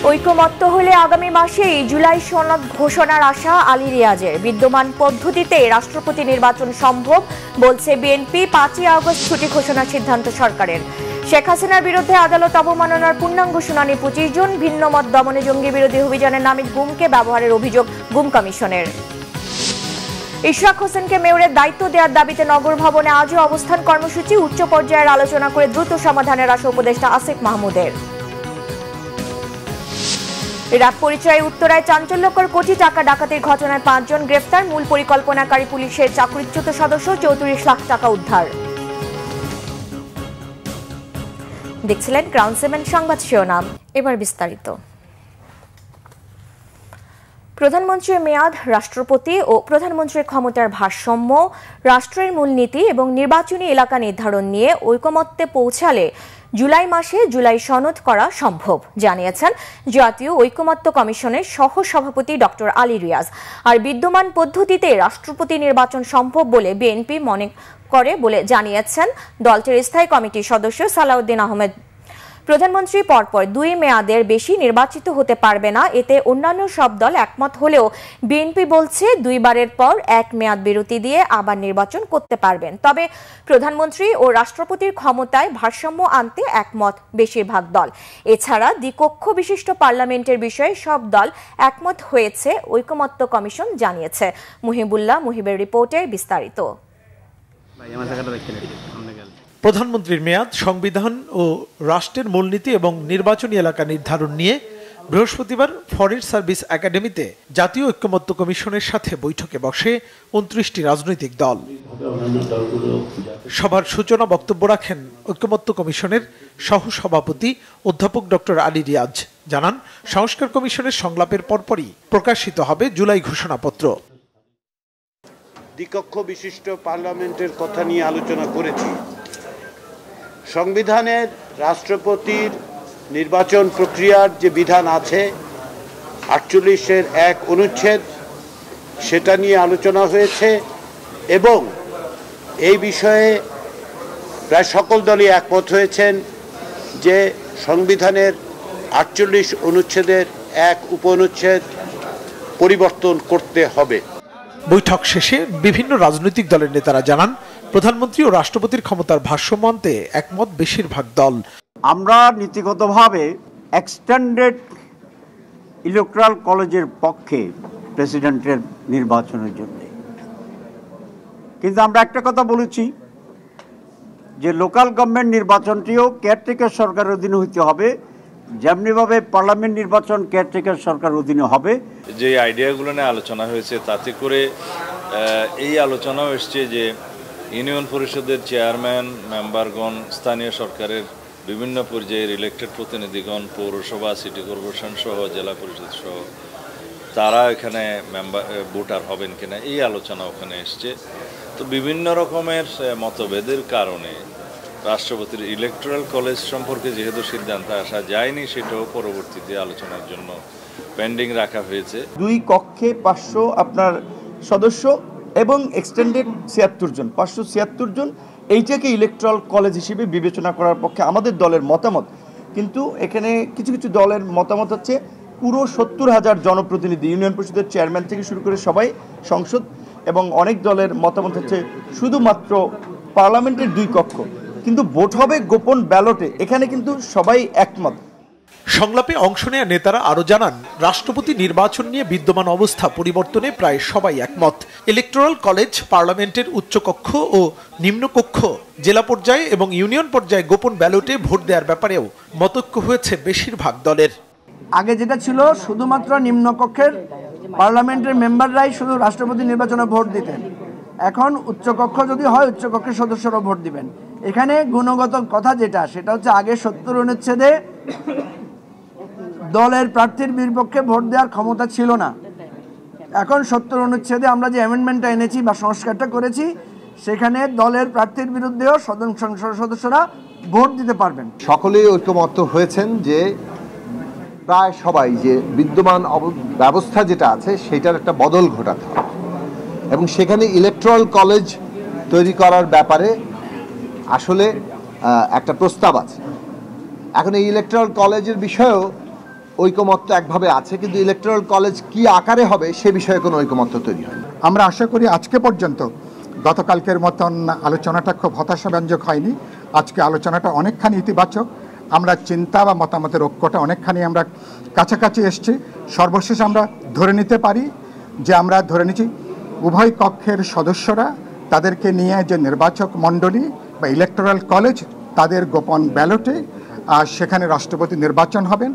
ঐকমত্য হলে আগামী মাসেই জুলাই সনদ ঘোষণার আশা আলী রিয়াজের। বিদ্যমান পদ্ধতিতে রাষ্ট্রপতি নির্বাচন সম্ভব বলছে বিএনপি। 5ই আগস্ট ছুটি ঘোষণার সিদ্ধান্ত সরকারের। শেখ হাসিনার বিরুদ্ধে আদালত অবমাননার পূর্ণাঙ্গ শুনানি 25 জন। ভিন্নমত দমনে জঙ্গি বিরোধী অভিযানের নামে গুমকে ব্যবহারের অভিযোগ গুম কমিশনের। ইশরাক হোসেনকে মেয়রের দায়িত্ব দেওয়ার দাবিতে নগর ভবনে আজও অবস্থান কর্মসূচি। উচ্চ পর্যায়ের আলোচনা করে দ্রুত সমাধানের আশা উপদেষ্টা আসিফ মাহমুদের। র্যাব পরিচয়ে উত্তরায় চাঞ্চল্যকর কোটি টাকা ডাকাতির ঘটনায় 5 জন গ্রেফতার। মূল পরিকল্পনাকারী পুলিশের চাকরিচ্যুত সদস্য। 34 লাখ টাকা উদ্ধার। দেখছিলেন ক্রাউন 7 সংবাদ শিরোনাম, এবার বিস্তারিত। প্রধানমন্ত্রীর মেয়াদ, রাষ্ট্রপতি ও প্রধানমন্ত্রীর ক্ষমতার ভারসাম্য, রাষ্ট্রের মূলনীতি এবং নির্বাচনী এলাকা নির্ধারণ নিয়ে ঐকমত্যে পৌঁছালে জুলাই মাসে জুলাই সনদ করা সম্ভব জানিয়েছেন জাতীয় ঐকমত্য কমিশনের সহ সভাপতি ডক্টর আলী রিয়াজ। আর বিদ্যমান পদ্ধতিতে রাষ্ট্রপতি নির্বাচন সম্ভব বলে বিএনপি মনে করে বলে জানিয়েছেন দলটির স্থায়ী কমিটির সদস্য সালাউদ্দিন আহমেদ। প্রধানমন্ত্রী পরপর 2 মেয়াদের বেশি নির্বাচিত হতে পারবে না, এতে অন্যান্য সব দল একমত হলেও বিএনপি বলছে 2 বারের পর 1 মেয়াদ বিরতি দিয়ে আবার নির্বাচন করতে পারবেন। তবে প্রধানমন্ত্রী ও রাষ্ট্রপতির ক্ষমতায় ভারসাম্য আনতে একমত বেশিরভাগ দল। এছাড়া দ্বিকক্ষ বিশিষ্ট পার্লামেন্টের বিষয়ে সব দল একমত হয়েছে ঐকমত্য কমিশন জানিয়েছে। মুহিবের রিপোর্টে বিস্তারিত। প্রধানমন্ত্রীর মেয়াদ, সংবিধান ও রাষ্ট্রের মূলনীতি এবং নির্বাচনী এলাকা নির্ধারণ নিয়ে বৃহস্পতিবার ফরেন সার্ভিস একাডেমিতে জাতীয় ঐকমত্য কমিশনের সাথে বৈঠকে বসে 29টি রাজনৈতিক দল। সভার সূচনা বক্তব্য রাখেন ঐকমত্য কমিশনের সহসভাপতি অধ্যাপক ডক্টর আলী রিয়াজ। জানান, সংস্কার কমিশনের সংলাপের পরপরই প্রকাশিত হবে জুলাই ঘোষণাপত্র। দ্বিকক্ষ বিশিষ্ট পার্লামেন্টের কথা নিয়ে আলোচনা করেছি। সংবিধানের রাষ্ট্রপতির নির্বাচন প্রক্রিয়ার যে বিধান আছে 48-এর 1 অনুচ্ছেদ, সেটা নিয়ে আলোচনা হয়েছে এবং এই বিষয়ে প্রায় সকল দলই একমত হয়েছেন যে সংবিধানের 48 অনুচ্ছেদের 1 উপঅনুচ্ছেদ পরিবর্তন করতে হবে। বৈঠক শেষে বিভিন্ন রাজনৈতিক দলের নেতারা জানান, প্রধানমন্ত্রী ও রাষ্ট্রপতির ক্ষমতার ভারসাম্য আনতে একমত বেশিরভাগ দল। আমরা নীতিগতভাবে এক্সটেন্ডেড ইলেকট্রাল কলেজের পক্ষে প্রেসিডেন্টের নির্বাচনের জন্য, কিন্তু আমরা একটা কথা বলেছি যে লোকাল গভর্নমেন্ট নির্বাচনটিও কেয়ারটেকার সরকারের অধীনে হইতে হবে, যেমনিভাবে পার্লামেন্ট নির্বাচন কেয়ারটেকার সরকারের অধীনে হবে। যে আইডিয়াগুলো নিয়ে আলোচনা হয়েছে তাতে করে এই আলোচনাও এসছে যে ইউনিয়ন পরিষদের চেয়ারম্যান, মেম্বারগণ, স্থানীয় সরকারের বিভিন্ন পর্যায়ের ইলেক্টেড প্রতিনিধিগণ, পৌরসভা, সিটি কর্পোরেশন সহ জেলা পরিষদ সহ তারা এখানে ভোটার হবেন কিনা, এই আলোচনা ওখানে এসছে। তো বিভিন্ন রকমের মতভেদের কারণে রাষ্ট্রপতির ইলেকটোরাল কলেজ সম্পর্কে যেহেতু সিদ্ধান্ত আসা যায়নি, সেটাও পরবর্তীতে আলোচনার জন্য পেন্ডিং রাখা হয়েছে। 2 কক্ষে 500 আপনার সদস্য এবং এক্সটেন্ডেড 76 জন, 576 জন, এইটাকে ইলেকট্রাল কলেজ হিসেবে বিবেচনা করার পক্ষে আমাদের দলের মতামত। কিন্তু এখানে কিছু কিছু দলের মতামত হচ্ছে পুরো 70,000 জনপ্রতিনিধি, ইউনিয়ন পরিষদের চেয়ারম্যান থেকে শুরু করে সবাই, সংসদ, এবং অনেক দলের মতামত হচ্ছে শুধুমাত্র পার্লামেন্টের 2 কক্ষ, কিন্তু ভোট হবে গোপন ব্যালটে। এখানে কিন্তু সবাই একমত। সংলাপে অংশ নেয়া নেতারা আরো জানান, রাষ্ট্রপতি নির্বাচন নিয়ে বিদ্যমান অবস্থা পরিবর্তনে প্রায় সবাই একমত। ইলেকটোরাল কলেজ, পার্লামেন্টের উচ্চকক্ষ ও নিম্নকক্ষ, জেলা পর্যায়ে এবং ইউনিয়ন পর্যায়ে গোপন ব্যালটে ভোট দেওয়ার ব্যাপারেও মতৈক্য হয়েছে বেশিরভাগ দলের। আগে যেটা ছিল শুধুমাত্র নিম্নকক্ষের পার্লামেন্টের মেম্বাররাই শুধু রাষ্ট্রপতি নির্বাচনে ভোট দিতেন, এখন উচ্চকক্ষ যদি হয় উচ্চকক্ষের সদস্যরা ভোট দিবেন। এখানে গুণগত কথা যেটা, সেটা হচ্ছে আগে 70 অনুচ্ছেদে দলের প্রার্থীর বিপক্ষে ভোট দেওয়ার ক্ষমতা ছিল না। এখন 70 অনুচ্ছেদে আমরা যে অ্যামেন্ডমেন্টটা এনেছি বা সংস্কারটা করেছি, সেখানে দলের প্রার্থীর বিরুদ্ধেও সংসদ সদস্যরা ভোট দিতে পারবেন। সকলেই ঐকমত্য হয়েছেন যে প্রায় সবাই যে বিদ্যমান ব্যবস্থা যেটা আছে সেটার একটা বদল ঘটাতে হবে এবং সেখানে ইলেকট্রাল কলেজ তৈরি করার ব্যাপারে আসলে একটা প্রস্তাব আছে। এখন এই ইলেকট্রাল কলেজের বিষয়েও ঐকমত্য একভাবে আছে, কিন্তু ইলেকট্রাল কলেজ কি আকারে হবে সে বিষয়ে কোনো ঐকমত্য তৈরি হয়। আমরা আশা করি আজকে পর্যন্ত গতকালকের মতন আলোচনাটা খুব হতাশাব্যঞ্জক হয়নি। আজকে আলোচনাটা অনেকখানি ইতিবাচক। আমরা চিন্তা বা মতামতের ঐক্যটা অনেকখানি আমরা কাছাকাছি এসছি। সর্বশেষ আমরা ধরে নিতে পারি যে আমরা ধরে নিচ্ছি উভয় কক্ষের সদস্যরা তাদেরকে নিয়ে যে নির্বাচক মণ্ডলী বা ইলেকটোরাল কলেজ তাদের গোপন ব্যালটে সেখানে রাষ্ট্রপতি নির্বাচন হবেন।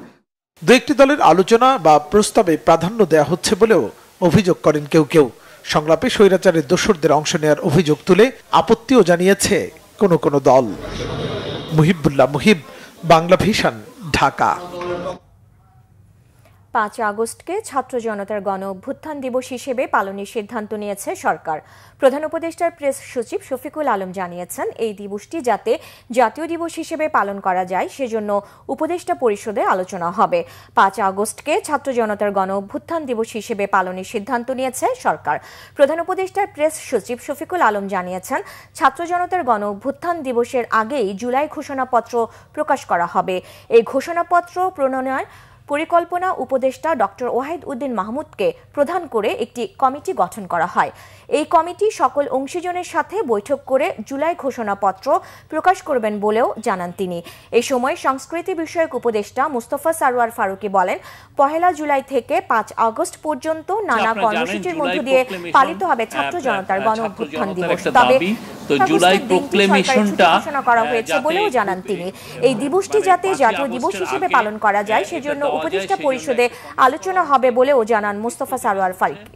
দু একটি দলের আলোচনা বা প্রস্তাবে প্রাধান্য দেওয়া হচ্ছে বলেও অভিযোগ করেন কেউ কেউ। সংলাপে স্বৈরাচারের দোসরদের অংশ নেওয়ার অভিযোগ তুলে আপত্তিও জানিয়েছে কোনো দল। মুহিবুল্লাহ মুহিব, বাংলা ভিশন, ঢাকা। 5 আগস্টকে ছাত্র জনতার গণ অভ্যুত্থান দিবস হিসেবে পালনের সিদ্ধান্ত নিয়েছে সরকার। প্রধান উপদেষ্টার প্রেস সচিব শফিকুল আলম জানিয়েছেন, এই দিবসটি যাতে জাতীয় দিবস হিসেবে পালন করা যায় সেজন্য উপদেষ্টা পরিষদে আলোচনা হবে। 5 আগস্টকে ছাত্র জনতার গণ অভ্যুত্থান দিবস হিসেবে পালনের সিদ্ধান্ত নিয়েছে সরকার। প্রধান উপদেষ্টার প্রেস সচিব শফিকুল আলম জানিয়েছেন, ছাত্র জনতার গণ অভ্যুত্থান দিবসের আগেই জুলাই ঘোষণাপত্র প্রকাশ করা হবে। এই ঘোষণাপত্র প্রণয়নের পরিকল্পনা উপদেষ্টা ডক্টর ওয়াহিদ উদ্দিন মাহমুদকে প্রধান করে একটি কমিটি গঠন করা হয়। এই কমিটি সকল অংশীজনের সাথে বৈঠক করে জুলাই ঘোষণাপত্র প্রকাশ করবেন বলেও জানান তিনি। এই সময় সংস্কৃতি বিষয়ক উপদেষ্টা মুস্তফা সারোয়ার ফারুকী বলেন, 1 জুলাই থেকে 5 আগস্ট পর্যন্ত নানা কর্মসূচির মধ্য দিয়ে পালিত হবে ছাত্র জনতার গণ অভ্যুত্থান দিবস। তবে জুলাই প্রক্লেমেশনটা ঘোষণা করা হয়েছে বলেও জানান তিনি। এই দিবসটি যাতে জাতীয় দিবস হিসেবে পালন করা যায় সেজন্য উপদেষ্টা পরিষদে আলোচনা হবে বলেও জানান মুস্তফা সারোয়ার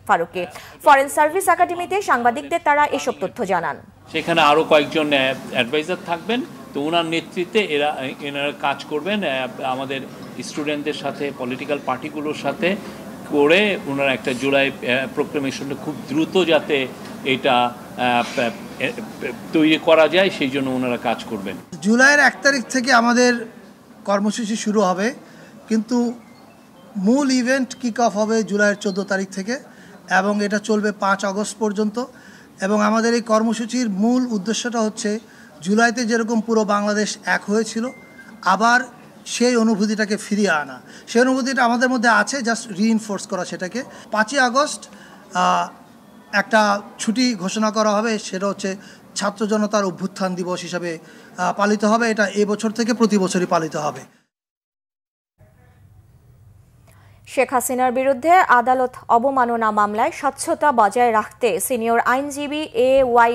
ফারুকী। ফরেন সার্ভিস একাডেমিতে সাংবাদিকদের তারা এসব তথ্য জানান। সেখানে আরো কয়েকজন অ্যাডভাইজার থাকবেন, তো ওনার নেতৃত্বে এনারা কাজ করবেন আমাদের স্টুডেন্টদের সাথে, পলিটিক্যাল পার্টিগুলোর সাথে করে ওনারা একটা জুলাই প্রক্লেমেশনটা খুব দ্রুত যাতে এটা তৈরি করা যায় সেই জন্য ওনারা কাজ করবেন। জুলাইয়ের 1 তারিখ থেকে আমাদের কর্মসূচি শুরু হবে, কিন্তু মূল ইভেন্ট কিক অফ হবে জুলাইয়ের 14 তারিখ থেকে এবং এটা চলবে 5 আগস্ট পর্যন্ত। এবং আমাদের এই কর্মসূচির মূল উদ্দেশ্যটা হচ্ছে জুলাইতে যেরকম পুরো বাংলাদেশ এক হয়েছিল আবার সেই অনুভূতিটাকে ফিরিয়ে আনা। সেই অনুভূতিটা আমাদের মধ্যে আছে, জাস্ট রিইনফোর্স করা সেটাকে। 5 আগস্ট একটা ছুটি ঘোষণা করা হবে, সেটা হচ্ছে ছাত্র জনতার অভ্যুত্থান দিবস হিসাবে পালিত হবে। এটা এবছর থেকে প্রতি বছরই পালিত হবে। শেখ হাসিনার বিরুদ্ধে আদালত অবমাননা মামলায় স্বচ্ছতা বজায় রাখতে সিনিয়র আইনজীবী AY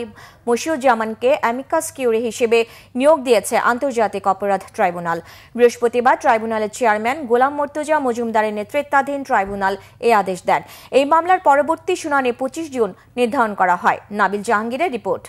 মশিউজ্জামানকে অ্যামিকাস কিউরি হিসেবে নিয়োগ দিয়েছে আন্তর্জাতিক অপরাধ ট্রাইব্যুনাল। বৃহস্পতিবার ট্রাইব্যুনালের চেয়ারম্যান গোলাম মর্তুজা মজুমদারের নেতৃত্বাধীন ট্রাইব্যুনাল এই আদেশ দেন। এই মামলার পরবর্তী শুনানি 25 জুন নির্ধারণ করা হয়। নাবিল জাহাঙ্গীরের রিপোর্ট।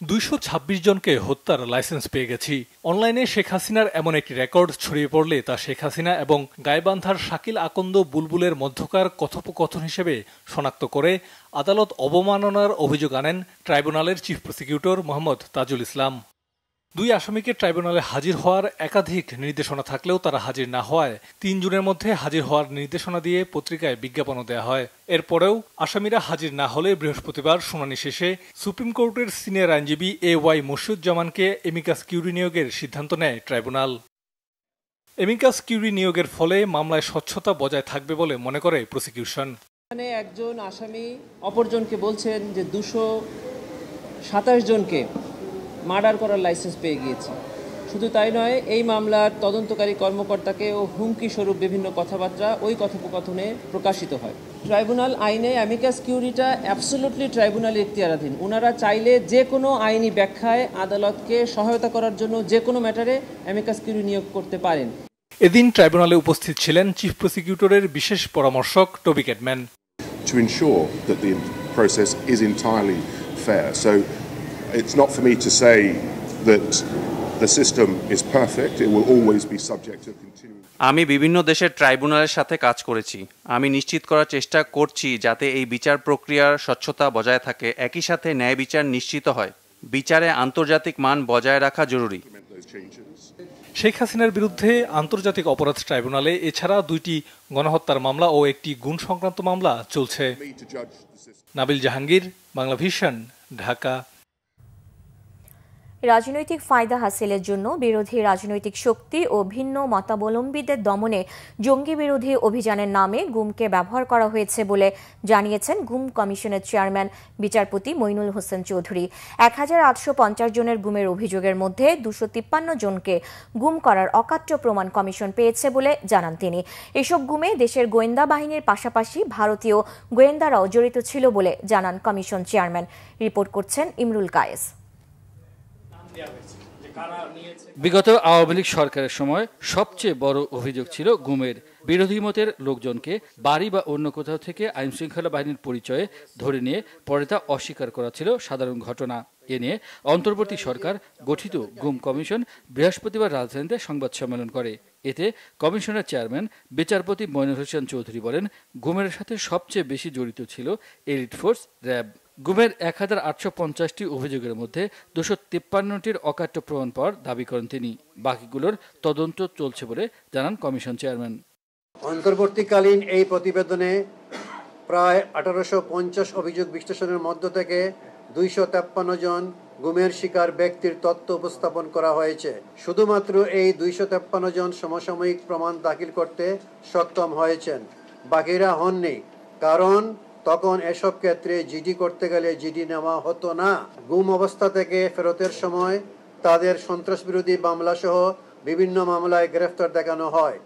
226 জনকে হত্যার লাইসেন্স পেয়ে গেছি। অনলাইনে শেখ হাসিনার এমন একটি রেকর্ড ছড়িয়ে পড়লে তা শেখ হাসিনা এবং গাইবান্ধার শাকিল আকন্দ বুলবুলের মধ্যকার কথোপকথন হিসেবে শনাক্ত করে আদালত অবমাননার অভিযোগ আনেন ট্রাইব্যুনালের চিফ প্রসিকিউটর মোহাম্মদ তাজুল ইসলাম। 2 আসামিকে ট্রাইব্যুনালে হাজির হওয়ার একাধিক নির্দেশনা থাকলেও তারা হাজির না হওয়ায় 3 জুনের মধ্যে হাজির হওয়ার নির্দেশনা দিয়ে পত্রিকায় বিজ্ঞাপনও দেওয়া হয়। এরপরেও আসামিরা হাজির না হলে বৃহস্পতিবার শুনানি শেষে সুপ্রিম কোর্টের সিনিয়র আইনজীবী AY মশিউজ্জামানকে এমিকাস কিউরি নিয়োগের সিদ্ধান্ত নেয় ট্রাইব্যুনাল। এমিকাস কিউরি নিয়োগের ফলে মামলায় স্বচ্ছতা বজায় থাকবে বলে মনে করে প্রসিকিউশন। একজন আসামি অপরজনকে বলছেন যে 227 জনকে মার্ডার করার লাইসেন্স পেয়ে গিয়েছে। শুধু তাই নয়, এই মামলার তদন্তকারী কর্মকর্তাকেও হুমকি স্বরূপ বিভিন্ন কথাবার্তা ওই কথোপকথনে প্রকাশিত হয়। ট্রাইব্যুনাল আইনে অ্যামিকাস কিউরিটা অ্যাবসোলুটলি ট্রাইব্যুনালের এখতিয়ারাধীন। ওনারা চাইলে যে কোনো আইনি ব্যাখ্যায় আদালতকে সহায়তা করার জন্য যে কোনো ম্যাটারে অ্যামিকাস কিউরি নিয়োগ করতে পারেন। এদিন ট্রাইব্যুনালে উপস্থিত ছিলেন চিফ প্রসিকিউটরের বিশেষ পরামর্শক টবি Catman. To ensure that the process is entirely fair. So it's not for me to say that the system is perfect. It will always be subject to continuing. আমি বিভিন্ন দেশের ট্রাইব্যুনালের সাথে কাজ করেছি। আমি নিশ্চিত করার চেষ্টা করছি যাতে এই বিচার প্রক্রিয়ার স্বচ্ছতা বজায় থাকে, একই সাথে ন্যায় বিচার নিশ্চিত হয়। বিচারে আন্তর্জাতিক মান বজায় রাখা জরুরি। শেখ হাসিনার বিরুদ্ধে আন্তর্জাতিক অপরাধ ট্রাইব্যুনালে এছাড়া 2টি গণহত্যার মামলা ও একটি গুণ সংক্রান্ত মামলা চলছে। নাবিল জাহাঙ্গীর, বাংলা ভিশন, ঢাকা। রাজনৈতিক ফায়দা হাসিলের জন্য বিরোধী রাজনৈতিক শক্তি ও ভিন্ন মতাবলম্বীদের দমনে জঙ্গি বিরোধী অভিযানের নামে গুমকে ব্যবহার করা হয়েছে বলে জানিয়েছেন গুম কমিশনের চেয়ারম্যান বিচারপতি মইনুল হোসেন চৌধুরী। 1850 জনের গুমের অভিযোগের মধ্যে 253 জনকে গুম করার অকাট্য প্রমাণ কমিশন পেয়েছে বলে জানান তিনি। এসব গুমে দেশের গোয়েন্দা বাহিনীর পাশাপাশি ভারতীয় গোয়েন্দারাও জড়িত ছিল বলে জানান কমিশন চেয়ারম্যান। রিপোর্ট করছেন ইমরুল কায়েস। বিগত আওয়ামী লীগ সরকারের সময় সবচেয়ে বড় অভিযোগ ছিল গুমের। বিরোধী মতের লোকজনকে বাড়ি বা অন্য কোথাও থেকে আইন শৃঙ্খলা বাহিনীর পরিচয়ে ধরে নিয়ে পরে তা অস্বীকার করা ছিল সাধারণ ঘটনা। এ নিয়ে অন্তর্বর্তী সরকার গঠিত গুম কমিশন বৃহস্পতিবার রাজধানীতে সংবাদ সম্মেলন করে। এতে কমিশনের চেয়ারম্যান বিচারপতি মইনুল হোসেন চৌধুরী বলেন, গুমের সাথে সবচেয়ে বেশি জড়িত ছিল এলিট ফোর্স র্যাব। গুমের 1850টি অভিযোগের মধ্যে 253টির অকাট্য প্রমাণ পাওয়ার দাবি করেন তিনি। বাকিগুলোর তদন্ত চলছে বলে জানান কমিশন চেয়ারম্যান। অন্তর্বর্তীকালীন এই প্রতিবেদনে প্রায় 1850 অভিযোগ বিশ্লেষণের মধ্য থেকে 253 জন গুমের শিকার ব্যক্তির তথ্য উপস্থাপন করা হয়েছে। শুধুমাত্র এই 253 জন সমসাময়িক প্রমাণ দাখিল করতে সক্ষম হয়েছেন, বাকিরা হননি। কারণ তখন এসব ক্ষেত্রে জিডি করতে গেলে জিডি নেওয়া হতো না। গুম অবস্থা থেকে ফেরতের সময় তাদের সন্ত্রাস বিরোধী মামলা সহ বিভিন্ন মামলায় গ্রেফতার দেখানো হয়।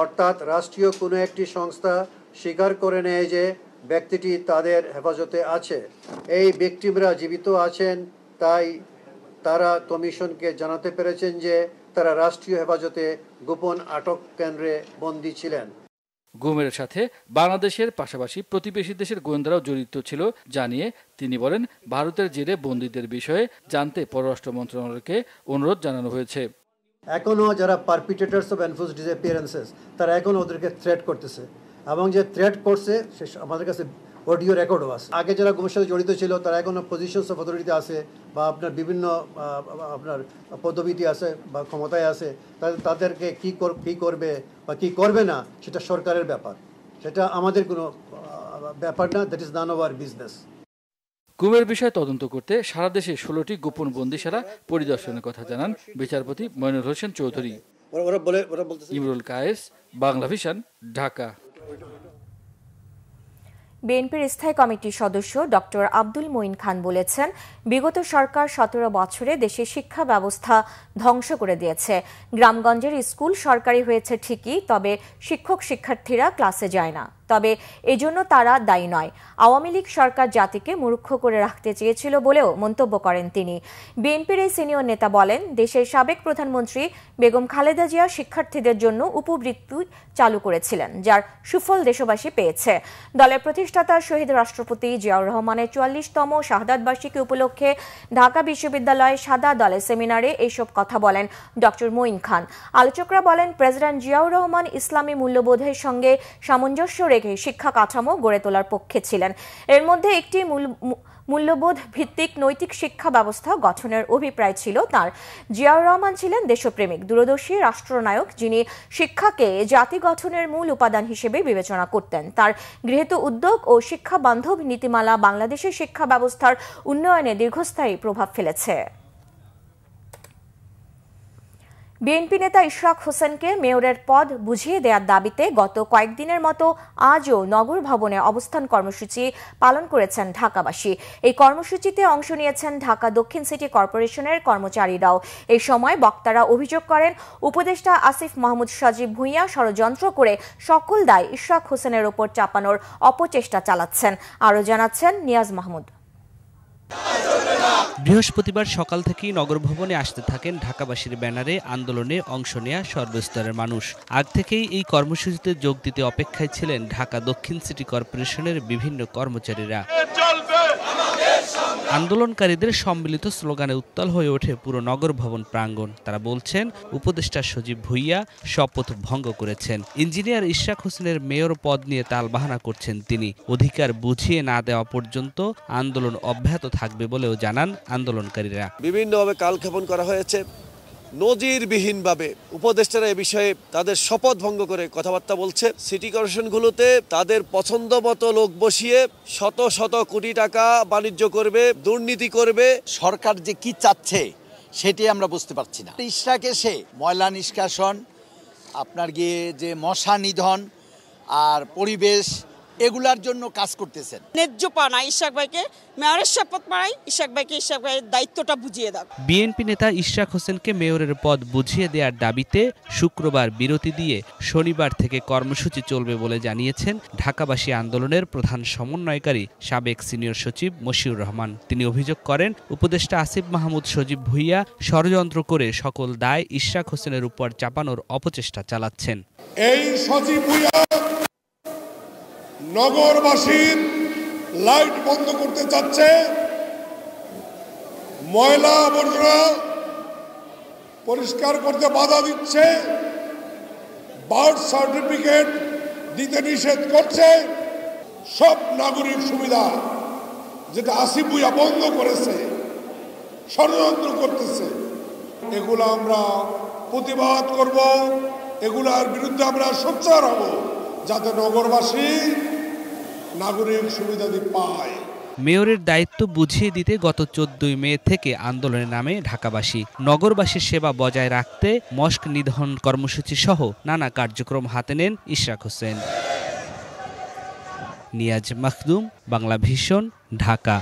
অর্থাৎ রাষ্ট্রীয় কোনো একটি সংস্থা স্বীকার করে নেয় যে ব্যক্তিটি তাদের হেফাজতে আছে। এই ব্যক্তিরা জীবিত আছেন, তাই তারা কমিশনকে জানাতে পেরেছেন যে তারা রাষ্ট্রীয় হেফাজতে গোপন আটক কেন্দ্রে বন্দী ছিলেন। গুমের সাথে বাংলাদেশের পাশাপাশি প্রতিবেশী দেশের গোয়েন্দারাও জড়িত ছিল জানিয়ে তিনি বলেন, ভারতের জেলে বন্দীদের বিষয়ে জানতে পররাষ্ট্র মন্ত্রণালয়কে অনুরোধ জানানো হয়েছে। এখনো যারা পারপিট্রেটরস অফ এনফোর্সড ডিসঅ্যাপিয়ারেন্সেস তারা এখনো ওদেরকে থ্রেট করতেছে, এবং যে থ্রেট করছে সে আমাদের কাছে অডিও রেকর্ডও আছে। আগে যারা গুমের সাথে জড়িত ছিল তারা এখনো পজিশনস অফ অথরিটিতে আছে বা আপনার বিভিন্ন আপনার পদবিতে আছে বা ক্ষমতায় আছে। তাদেরকে কি করবে বা কি করবে না সেটা সরকারের ব্যাপার, সেটা আমাদের কোনো ব্যাপার না। That is none of our business. গুমের বিষয়ে তদন্ত করতে সারা দেশে 16টি গোপন বন্দিশালা পরিদর্শনের কথা জানান বিচারপতি মইনুল হোসেন চৌধুরী। ইমরুল কায়েস, বাংলা ভিশন, ঢাকা। বিএনপির স্থায়ী কমিটির সদস্য ডক্টর আব্দুল মঈন খান বলেছেন, বিগত সরকার 17 বছরে দেশের শিক্ষা ব্যবস্থা ধ্বংস করে দিয়েছে। গ্রামগঞ্জের স্কুল সরকারি হয়েছে ঠিকই, তবে শিক্ষক শিক্ষার্থীরা ক্লাসে যায় না। তবে এজন্য তারা দায়ী নয়। আওয়ামী লীগ সরকার জাতিকে মূর্খ করে রাখতে চেয়েছিল বলেও মন্তব্য করেন তিনি। বিএনপির এই সিনিয়র নেতা বলেন, দেশের সাবেক প্রধানমন্ত্রী বেগম খালেদা জিয়া শিক্ষার্থীদের জন্য উপবৃত্তি চালু করেছিলেন, যার সুফল দেশবাসী পেয়েছে। দলের প্রতিষ্ঠাতা শহীদ রাষ্ট্রপতি জিয়াউর রহমানের 44তম শাহাদাত বার্ষিকী উপলক্ষে ঢাকা বিশ্ববিদ্যালয়ে সাদা দলের সেমিনারে এইসব কথা বলেন ডক্টর মঈন খান। আলোচকরা বলেন, প্রেসিডেন্ট জিয়াউর রহমান ইসলামী মূল্যবোধের সঙ্গে সামঞ্জস্য রেখে শিক্ষা কাঠামো গড়ে তোলার পক্ষে ছিলেন। এর মধ্যে একটি মূল্যবোধ ভিত্তিক নৈতিক শিক্ষা ব্যবস্থা গঠনের অভিপ্রায় ছিল তার। জিয়াউর রহমান ছিলেন দেশপ্রেমিক, দূরদর্শী রাষ্ট্রনায়ক, যিনি শিক্ষাকে জাতি গঠনের মূল উপাদান হিসেবে বিবেচনা করতেন। তার গৃহীত উদ্যোগ ও শিক্ষা বান্ধব নীতিমালা বাংলাদেশের শিক্ষা ব্যবস্থার উন্নয়নে দীর্ঘস্থায়ী প্রভাব ফেলেছে। বিএনপি নেতা ইশরাক হোসেনকে মেয়রের পদ বুঝিয়ে দেওয়ার দাবিতে গত কয়েকদিনের মতো আজও নগর ভবনে অবস্থান কর্মসূচি পালন করেছেন ঢাকাবাসী। এই কর্মসূচিতে অংশ নিয়েছেন ঢাকা দক্ষিণ সিটি কর্পোরেশনের কর্মচারীরাও। এই সময় বক্তারা অভিযোগ করেন, উপদেষ্টা আসিফ মাহমুদ সজীব ভুঁইয়া ষড়যন্ত্র করে সকল দায় ইশরাক হোসেনের ওপর চাপানোর অপচেষ্টা চালাচ্ছেন। আরও জানাচ্ছেন নিয়াজ মাহমুদ। বৃহস্পতিবার সকাল থেকেই নগর ভবনে আসতে থাকেন ঢাকাবাসীর ব্যানারে আন্দোলনে অংশ নেয়া সর্বস্তরের মানুষ। আগ থেকেই এই কর্মসূচিতে যোগ দিতে অপেক্ষায় ছিলেন ঢাকা দক্ষিণ সিটি কর্পোরেশনের বিভিন্ন কর্মচারীরা। আন্দোলনকারীদের সম্মিলিত স্লোগানে উত্তাল হয়ে ওঠে পুরো নগর ভবন প্রাঙ্গণ। তারা বলছেন, উপদেষ্টা সজীব ভুঁইয়া শপথ ভঙ্গ করেছেন। ইঞ্জিনিয়ার ইশরাক হোসেনের মেয়র পদ নিয়ে তালবাহানা করছেন তিনি। অধিকার বুঝিয়ে না দেওয়া পর্যন্ত আন্দোলন অব্যাহত থাকবে বলেও জানান আন্দোলনকারীরা। বিভিন্নভাবে কালক্ষেপণ করা হয়েছে, নজিরবিহীনভাবে উপদেষ্টারা এ বিষয়ে তাদের শপথ ভঙ্গ করে কথাবার্তা বলছে। সিটি কর্পোরেশনগুলোতে তাদের পছন্দ মতো লোক বসিয়ে শত শত কোটি টাকা বাণিজ্য করবে, দুর্নীতি করবে। সরকার যে কি চাচ্ছে সেটি আমরা বুঝতে পারছি না। ইশরাক এসে ময়লা নিষ্কাশন, আপনার গিয়ে যে মশা নিধন আর পরিবেশ, এগুলার জন্য কাজ করতেছেন। ন্যায্য পানা ইশরাক ভাইকে মেয়রের শপথ পাড়াই, ইশরাক ভাইয়ের দায়িত্বটা বুঝিয়ে দাও। বিএনপি নেতা ইশরাক হোসেনকে মেয়রের পদ বুঝিয়ে দেওয়ার দাবিতে শুক্রবার বিরতি দিয়ে শনিবার থেকে কর্মসূচি চলবে বলে জানিয়েছেন ঢাকাবাসী আন্দোলনের প্রধান সমন্বয়কারী সাবেক সিনিয়র সচিব মশিউর রহমান। তিনি অভিযোগ করেন উপদেষ্টা আসিফ মাহমুদ সজীব ভুইয়া ষড়যন্ত্র করে সকল দায় ইশরাক হোসেনের উপর চাপানোর অপচেষ্টা চালাচ্ছেন। এই সজীব ভুইয়া নগরবাসীর লাইট বন্ধ করতে চাচ্ছে, ময়লা আবর্জনা পরিষ্কার করতে বাধা দিচ্ছে, বার্থ সার্টিফিকেট দিতে নিষেধ করছে। সব নাগরিক সুবিধা যেটা আসিফ ভুইয়া বন্ধ করেছে, ষড়যন্ত্র করতেছে, এগুলো আমরা প্রতিবাদ করব, এগুলার বিরুদ্ধে আমরা সোচ্চার হব, যাতে নগরবাসী নাগরিক সুবিধাদি পায়। মেয়রের দায়িত্ব বুঝিয়ে দিতে গত 14 মে থেকে আন্দোলনে নামে ঢাকাবাসী। নগরবাসীর সেবা বজায় রাখতে মস্ক নিধন কর্মসূচি সহ নানা কার্যক্রম হাতে নেন ইশরাক হোসেন। নিয়াজ মাখদুম, বাংলা ভিশন, ঢাকা।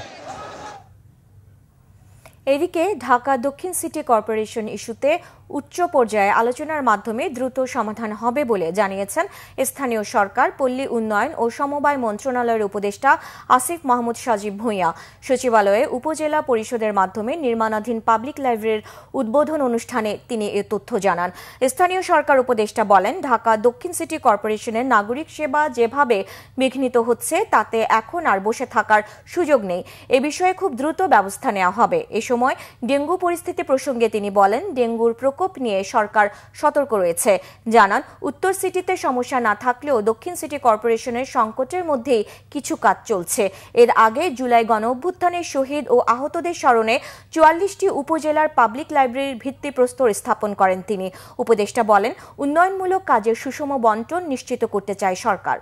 এদিকে ঢাকা দক্ষিণ সিটি কর্পোরেশন ইস্যুতে উচ্চ পর্যায়ে আলোচনার মাধ্যমে দ্রুত সমাধান হবে বলে জানিয়েছেন স্থানীয় সরকার, পল্লী উন্নয়ন ও সমবায় মন্ত্রণালয়ের উপদেষ্টা আসিফ মাহমুদ সজীব ভুঁইয়া। সচিবালয়ে উপজেলা পরিষদের মাধ্যমে নির্মাণাধীন পাবলিক লাইব্রেরির উদ্বোধন অনুষ্ঠানে তিনি এ তথ্য জানান। স্থানীয় সরকার উপদেষ্টা বলেন, ঢাকা দক্ষিণ সিটি কর্পোরেশনের নাগরিক সেবা যেভাবে বিঘ্নিত হচ্ছে তাতে এখন আর বসে থাকার সুযোগ নেই। এ বিষয়ে খুব দ্রুত ব্যবস্থা নেওয়া হবে। এ সময় ডেঙ্গু পরিস্থিতি প্রসঙ্গে তিনি বলেন, ডেঙ্গুর প্রকোপ নিয়ে সরকার সতর্ক রয়েছে। জানান, উত্তর সিটিতে সমস্যা না থাকলেও দক্ষিণ সিটি কর্পোরেশনের সংকটের মধ্যেই কিছু কাজ চলছে। এর আগে জুলাই গণঅভ্যুত্থানের শহীদ ও আহতদের স্মরণে 44টি উপজেলার পাবলিক লাইব্রেরির ভিত্তিপ্রস্তর স্থাপন করেন তিনি। উপদেষ্টা বলেন, উন্নয়নমূলক কাজের সুষম বন্টন নিশ্চিত করতে চায় সরকার।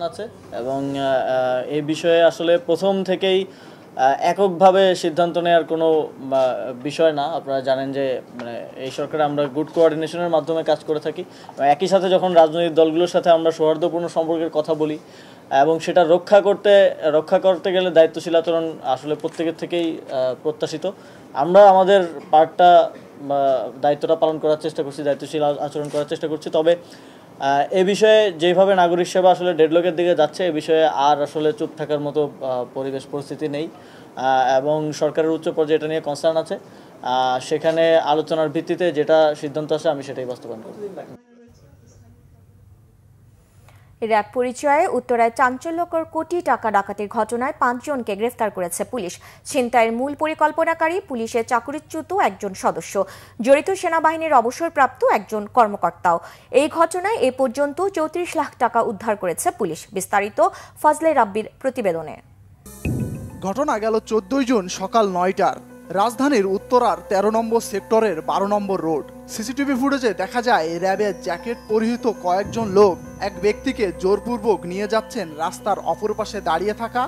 আছে এবং এই বিষয়ে আসলে প্রথম থেকেই এককভাবে সিদ্ধান্ত নেওয়ার কোনো বিষয় না। আপনারা জানেন যে এই সরকারে আমরা গুড কোঅর্ডিনেশনের মাধ্যমে কাজ করে থাকি। একই সাথে যখন রাজনৈতিক দলগুলোর সাথে আমরা সৌহার্দ্যপূর্ণ সম্পর্কের কথা বলি এবং সেটা রক্ষা করতে গেলে দায়িত্বশীল আচরণ আসলে প্রত্যেকের থেকেই প্রত্যাশিত। আমরা আমাদের দায়িত্বটা পালন করার চেষ্টা করছি, দায়িত্বশীল আচরণ করার চেষ্টা করছি। তবে এ বিষয়ে যেভাবে নাগরিক সেবা আসলে ডেডলকের দিকে যাচ্ছে, এ বিষয়ে আর আসলে চুপ থাকার মতো পরিবেশ পরিস্থিতি নেই এবং সরকারের উচ্চ পর্যায়ে এটা নিয়ে কনসার্ন আছে। সেখানে আলোচনার ভিত্তিতে যেটা সিদ্ধান্ত আসে আমি সেটাই বাস্তবায়ন করব। র্যাব পরিচয়ে উত্তরায় চাঞ্চল্যকর কোটি টাকা ডাকাতির ঘটনায় 5 জনকে গ্রেফতার করেছে পুলিশ। ছিনতাইয়ের মূল পরিকল্পনাকারী পুলিশের চাকরিচ্যুত একজন সদস্য, জড়িত সেনাবাহিনীর অবসরপ্রাপ্ত একজন কর্মকর্তাও। এই ঘটনায় এ পর্যন্ত 34 লাখ টাকা উদ্ধার করেছে পুলিশ। বিস্তারিত ফজলে রাব্বির প্রতিবেদনে। ঘটনা গেল 14 জুন সকাল 9টার। রাজধানীর উত্তরার 13 নম্বর সেক্টরের 12 নম্বর রোড। সিসিটিভি ফুটেজে দেখা যায় র্যাবের জ্যাকেট পরিহিত কয়েকজন লোক এক ব্যক্তিকে জোরপূর্বক নিয়ে যাচ্ছেন রাস্তার অপর পাশে দাঁড়িয়ে থাকা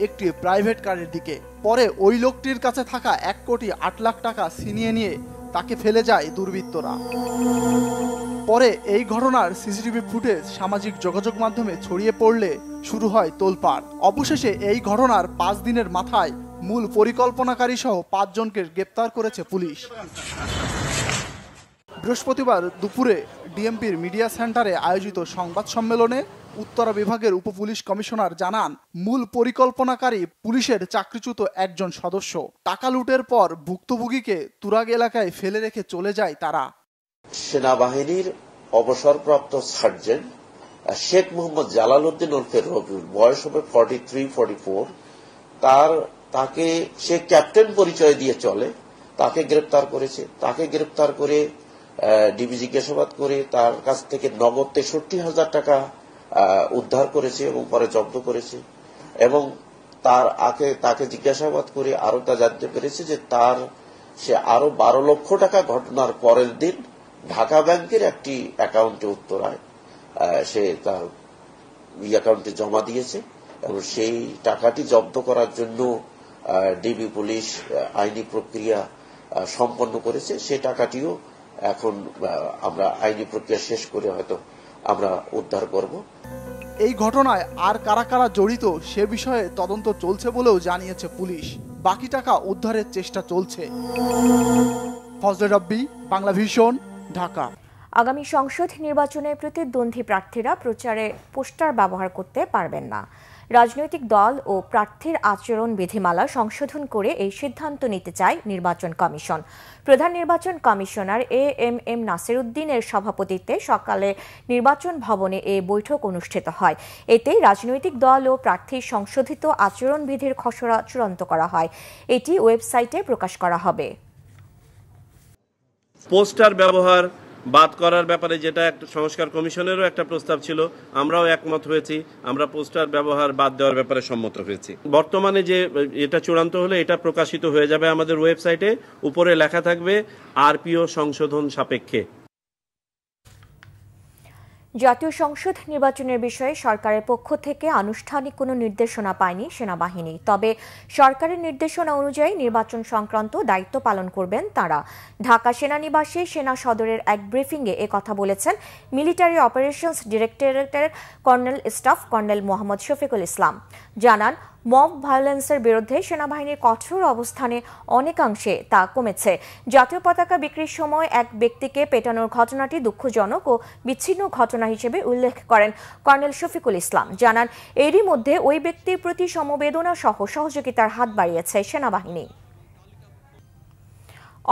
একটি প্রাইভেট কারের দিকে। পরে ওই লোকটির কাছে থাকা 1 কোটি 8 লাখ টাকা ছিনিয়ে নিয়ে তাকে ফেলে যায় দুর্বৃত্তরা। পরে এই ঘটনার সিসিটিভি ফুটেজ সামাজিক যোগাযোগ মাধ্যমে ছড়িয়ে পড়লে শুরু হয় তোলপাড়। অবশেষে এই ঘটনার 5 দিনের মাথায় মূল পরিকল্পনাকারী সহ 5 জনকে গ্রেপ্তার করেছে পুলিশ। বৃহস্পতিবার দুপুরে ডিএমপির মিডিয়া সেন্টারে আয়োজিত সংবাদ সম্মেলনে উত্তরা বিভাগের উপপুলিশ কমিশনার জানান, মূল পরিকল্পনাকারী পুলিশের চাকরিচ্যুত একজন সদস্য। টাকা লুটের পর ভুক্তভোগীকে তুরাগ এলাকায় ফেলে রেখে চলে যায় তারা। সেনাবাহিনীর অবসরপ্রাপ্ত সার্জেন্ট শেখ মোহাম্মদ জালালউদ্দিন ওরফে রবিউল, বয়স হবে 43-44। তাকে সে ক্যাপ্টেন পরিচয় দিয়ে চলে, তাকে গ্রেপ্তার করেছে। তাকে গ্রেপ্তার করে ডিবি জিজ্ঞাসাবাদ করে তার কাছ থেকে নগদ 63,000 টাকা উদ্ধার করেছে এবং পরে জব্দ করেছে। এবং তাকে জিজ্ঞাসাবাদ করে আরো তা জানতে পেরেছে যে সে আরো 12 লক্ষ টাকা ঘটনার পরের দিন ঢাকা ব্যাংকের একটি অ্যাকাউন্টে উত্তরায় সে তার অ্যাকাউন্টে জমা দিয়েছে এবং সেই টাকাটি জব্দ করার জন্য ডিবি পুলিশ আইনি প্রক্রিয়া সম্পন্ন করেছে সে টাকাটিও এখন আমরা আইনি প্রক্রিয়া শেষ করে হয়তো আমরা উদ্ধার করব। এই ঘটনায় আর কারা কারা জড়িত সে বিষয়ে তদন্ত চলছে বলেও জানিয়েছে পুলিশ। বাকি টাকা উদ্ধারের চেষ্টা চলছে। ফজলে রাব্বি, বাংলা ভিশন, ঢাকা। আগামী সংসদ নির্বাচনে প্রতিদ্বন্দ্বী প্রার্থীরা প্রচারে পোস্টার ব্যবহার করতে পারবেন না। রাজনৈতিক দল ও প্রার্থীর আচরণ বিধিমালা সংশোধন করে এই সিদ্ধান্ত নিতে চায় নির্বাচন কমিশন। প্রধান নির্বাচন কমিশনার এএমএম নাসির উদ্দিনের সভাপতিত্বে সকালে নির্বাচন ভবনে এ বৈঠক অনুষ্ঠিত হয়। এতে রাজনৈতিক দল ও প্রার্থীর সংশোধিত আচরণবিধির খসড়া চূড়ান্ত করা হয়। এটি ওয়েবসাইটে প্রকাশ করা হবে। পোস্টার ব্যবহার বাদ করার ব্যাপারে যেটা একটা সংস্কার কমিশনেরও একটা প্রস্তাব ছিল, আমরাও একমত হয়েছি। আমরা পোস্টার ব্যবহার বাদ দেওয়ার ব্যাপারে সম্মত হয়েছি। বর্তমানে যে এটা চূড়ান্ত হলে এটা প্রকাশিত হয়ে যাবে আমাদের ওয়েবসাইটে, উপরে লেখা থাকবে আরপিও সংশোধন সাপেক্ষে। জাতীয় সংসদ নির্বাচনের বিষয়ে সরকারের পক্ষ থেকে আনুষ্ঠানিক কোনো নির্দেশনা পায়নি সেনাবাহিনী। তবে সরকারের নির্দেশনা অনুযায়ী নির্বাচন সংক্রান্ত দায়িত্ব পালন করবেন তারা। ঢাকা সেনানিবাসে সেনা সদরের এক ব্রিফিংয়ে কথা বলেছেন মিলিটারি অপারেশনস ডিরেক্টরেটের colonel staff colonel Mohammad Shafiqul Islam. জানান, মব ভায়োলেন্সের বিরুদ্ধে সেনাবাহিনীর কঠোর অবস্থানে অনেকাংশে তা কমেছে। জাতীয় পতাকা বিক্রির সময় এক ব্যক্তিকে পেটানোর ঘটনাটি দুঃখজনক ও বিচ্ছিন্ন ঘটনা হিসেবে উল্লেখ করেন কর্নেল শফিকুল ইসলাম। জানান, এরই মধ্যে ওই ব্যক্তির প্রতি সমবেদনা সহ সহযোগিতার হাত বাড়িয়েছে সেনাবাহিনী।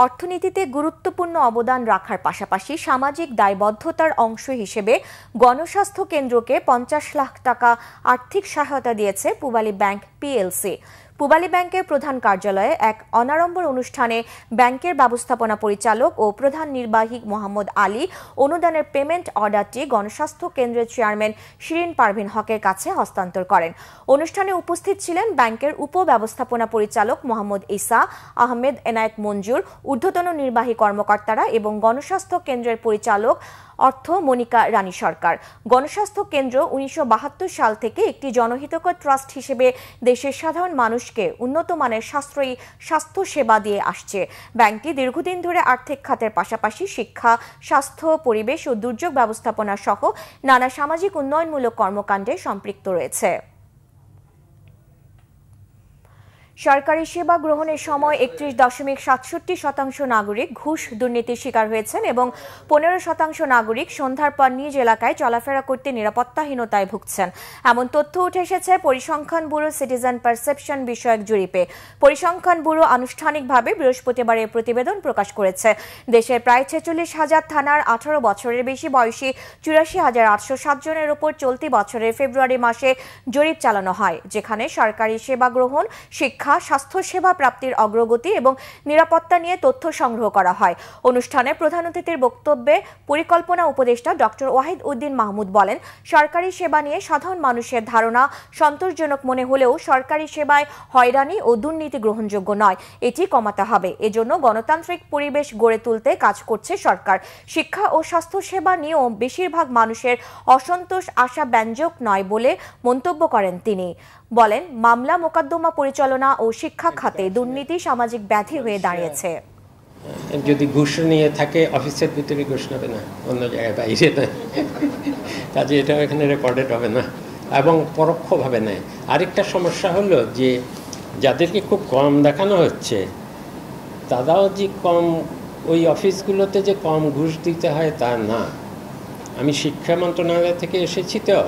অর্থনীতিতে গুরুত্বপূর্ণ অবদান রাখার পাশাপাশি সামাজিক দায়বদ্ধতার অংশ হিসেবে গণস্বাস্থ্য কেন্দ্রকে 50 লাখ টাকা আর্থিক সহায়তা দিয়েছে পূবালী ব্যাংক পিএলসি। পূবালী ব্যাংকের প্রধান কার্যালয়ে এক অনাড়ম্বর অনুষ্ঠানে ব্যাংকের ব্যবস্থাপনা পরিচালক ও প্রধান নির্বাহী মোহাম্মদ আলী অনুদানের পেমেন্ট অর্ডারটি গণস্বাস্থ্য কেন্দ্রের চেয়ারম্যান শিরিন পারভিন হকের কাছে হস্তান্তর করেন। অনুষ্ঠানে উপস্থিত ছিলেন ব্যাংকের উপব্যবস্থাপনা পরিচালক মোহাম্মদ ইসা আহমেদ, এনায়েত মঞ্জুর, ঊর্ধ্বতন নির্বাহী কর্মকর্তারা এবং গণস্বাস্থ্য কেন্দ্রের পরিচালক অর্থ মনিকা রানী সরকার। গণস্বাস্থ্য কেন্দ্র 1972 সাল থেকে একটি জনহিতকর ট্রাস্ট হিসেবে দেশের সাধারণ মানুষকে উন্নত মানের সাশ্রয়ী স্বাস্থ্য সেবা দিয়ে আসছে। ব্যাংকটি দীর্ঘদিন ধরে আর্থিক খাতের পাশাপাশি শিক্ষা, স্বাস্থ্য, পরিবেশ ও দুর্যোগ ব্যবস্থাপনা সহ নানা সামাজিক উন্নয়নমূলক কর্মকাণ্ডে সম্পৃক্ত রয়েছে। সরকারি সেবা গ্রহণের সময় 31.67% নাগরিক ঘুষ দুর্নীতির শিকার হয়েছেন এবং 15% নাগরিক সন্ধ্যার পর নিজ এলাকায় চলাফেরা করতে নিরাপত্তাহীনতায় ভুগছেন। এমন তথ্য উঠে এসেছে পরিসংখ্যান ব্যুরো সিটিজেন পারসেপশন বিষয়ক জরিপে। পরিসংখ্যান ব্যুরো আনুষ্ঠানিকভাবে বৃহস্পতিবার এই প্রতিবেদন প্রকাশ করেছে। দেশের প্রায় 46,000 থানার 18 বছরের বেশি বয়সী 84,807 জনের উপর চলতি বছরের ফেব্রুয়ারি মাসে জরিপ চালানো হয়, যেখানে সরকারি সেবা গ্রহণ, শিক্ষা, স্বাস্থ্যসেবা প্রাপ্তির অগ্রগতি এবং নিরাপত্তা নিয়ে তথ্য সংগ্রহ করা হয়। অনুষ্ঠানে প্রধান অতিথির বক্তব্যে পরিকল্পনা উপদেষ্টা ডক্টর ওয়াহিদ উদ্দিন মাহমুদ বলেন, সরকারি সেবা নিয়ে সাধারণ মানুষের ধারণা সন্তোষজনক মনে হলেও সরকারি সেবায় হয়রানি ও দুর্নীতি গ্রহণযোগ্য নয়। এটি কমাতে হবে। এজন্য গণতান্ত্রিক পরিবেশ গড়ে তুলতে কাজ করছে সরকার। শিক্ষা ও স্বাস্থ্যসেবা নিয়েও বেশিরভাগ মানুষের অসন্তোষ আশাব্যঞ্জক নয় বলে মন্তব্য করেন তিনি। বলেন, মামলা মোকদ্দমা পরিচালনা ও শিক্ষা খাতে দুর্নীতি সামাজিক ব্যাধি হয়ে দাঁড়িয়েছে। যদি ঘুষ নিয়ে থাকে অফিসের ভিতরে ঘুষ নেবে না, অন্য জায়গায় বাইরে না, কাজে এটা এখানে রেকর্ডেড হবে না এবং পরোক্ষভাবে নেয়। আরেকটা সমস্যা হলো যে যাদেরকে খুব কম দেখানো হচ্ছে তারাও যে কম, ওই অফিসগুলোতে যে কম ঘুষ দিতে হয় তা না। আমি শিক্ষা মন্ত্রণালয় থেকে এসেছি, তো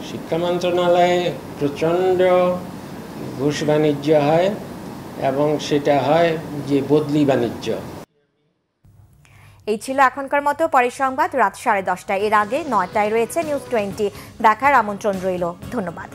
শিক্ষা মন্ত্রণালয়ে প্রচণ্ড ঘুষ বাণিজ্য হয় এবং সেটা হয় যে বদলি বাণিজ্য। এই ছিল এখনকার মতো। পরের সংবাদ রাত 10:30। এর আগে 9টায় রয়েছে নিউজ 20। দেখার আমন্ত্রণ রইল। ধন্যবাদ।